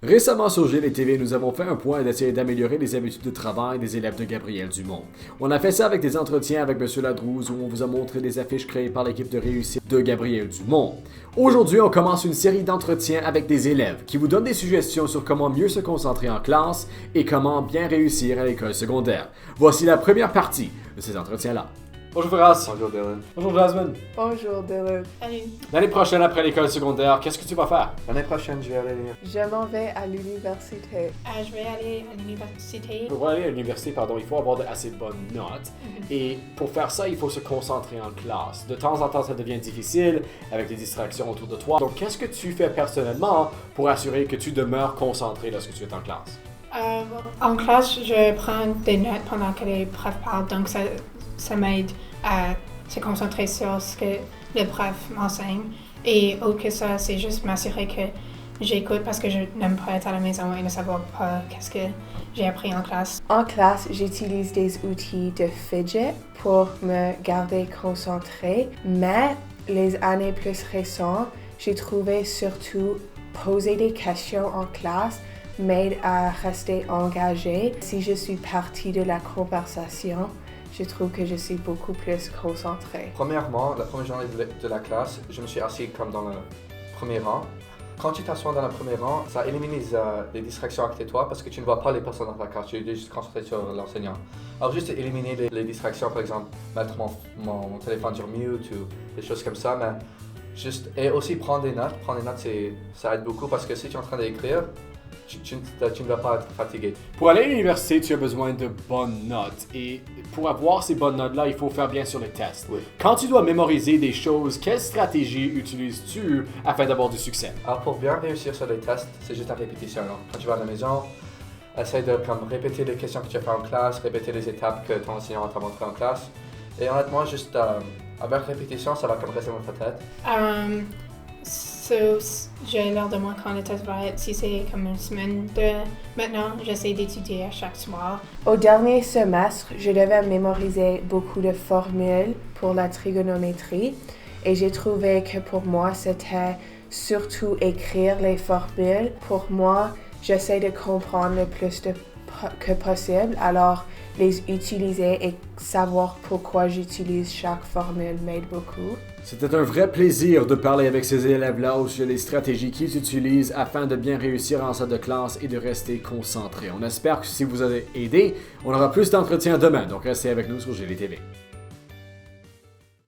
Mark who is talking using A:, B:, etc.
A: Récemment sur GLTV, nous avons fait un point d'essayer d'améliorer les habitudes de travail des élèves de Gabriel Dumont. On a fait ça avec des entretiens avec M. Ladrouze où on vous a montré les affiches créées par l'équipe de réussite de Gabriel Dumont. Aujourd'hui, on commence une série d'entretiens avec des élèves qui vous donnent des suggestions sur comment mieux se concentrer en classe et comment bien réussir à l'école secondaire. Voici la première partie de ces entretiens-là. Bonjour Firas.
B: Bonjour Dylan.
A: Bonjour Jasmine.
C: Bonjour Dylan.
D: Salut.
A: L'année prochaine, après l'école secondaire, qu'est-ce que tu vas faire?
B: L'année prochaine, je vais aller lire.
C: Je m'en vais à l'université.
D: Je vais aller à l'université.
A: Pour aller à l'université, il faut avoir assez bonnes notes. Et pour faire ça, il faut se concentrer en classe. De temps en temps, ça devient difficile avec des distractions autour de toi. Donc, qu'est-ce que tu fais personnellement pour assurer que tu demeures concentré lorsque tu es en classe?
D: En classe, je prends des notes pendant que les profs parlent, donc ça m'aide à se concentrer sur ce que le prof m'enseigne. Et autre que ça, c'est juste m'assurer que j'écoute parce que je n'aime pas être à la maison et ne savoir pas qu'est-ce que j'ai appris en classe.
C: En classe, j'utilise des outils de fidget pour me garder concentrée, mais les années plus récentes, j'ai trouvé surtout poser des questions en classe m'aide à rester engagée. Si je suis partie de la conversation, je trouve que je suis beaucoup plus concentrée.
B: Premièrement, la première journée de la classe, je me suis assis comme dans le premier rang. Quand tu t'assois dans le premier rang, ça élimine les distractions à côté de toi parce que tu ne vois pas les personnes dans ta classe, tu es juste concentré sur l'enseignant. Alors juste éliminer les distractions, par exemple, mettre mon téléphone sur mute ou des choses comme ça, mais et aussi prendre des notes. Prendre des notes, ça aide beaucoup parce que si tu es en train d'écrire, tu ne vas pas être fatigué.
A: Pour aller à l'université, tu as besoin de bonnes notes. Et pour avoir ces bonnes notes-là, il faut faire bien sur les tests.
B: Oui.
A: Quand tu dois mémoriser des choses, quelle stratégie utilises-tu afin d'avoir du succès?
B: Alors pour bien réussir sur les tests, c'est juste la répétition. Alors, quand tu vas à la maison, essaie de répéter les questions que tu as fait en classe, répéter les étapes que ton enseignant t'a montré en classe. Et honnêtement, juste avec répétition, ça va rester dans ta tête.
D: J'ai l'air de moi quand le test va être. Si c'est comme une semaine de maintenant, j'essaie d'étudier à chaque soir.
C: Au dernier semestre, je devais mémoriser beaucoup de formules pour la trigonométrie et j'ai trouvé que pour moi, c'était surtout écrire les formules. Pour moi, j'essaie de comprendre le plus que possible, alors les utiliser et savoir pourquoi j'utilise chaque formule m'aide beaucoup.
A: C'était un vrai plaisir de parler avec ces élèves-là au sujet des stratégies qu'ils utilisent afin de bien réussir en salle de classe et de rester concentrés. On espère que si vous avez aidé, on aura plus d'entretiens demain, donc restez avec nous sur GLTV.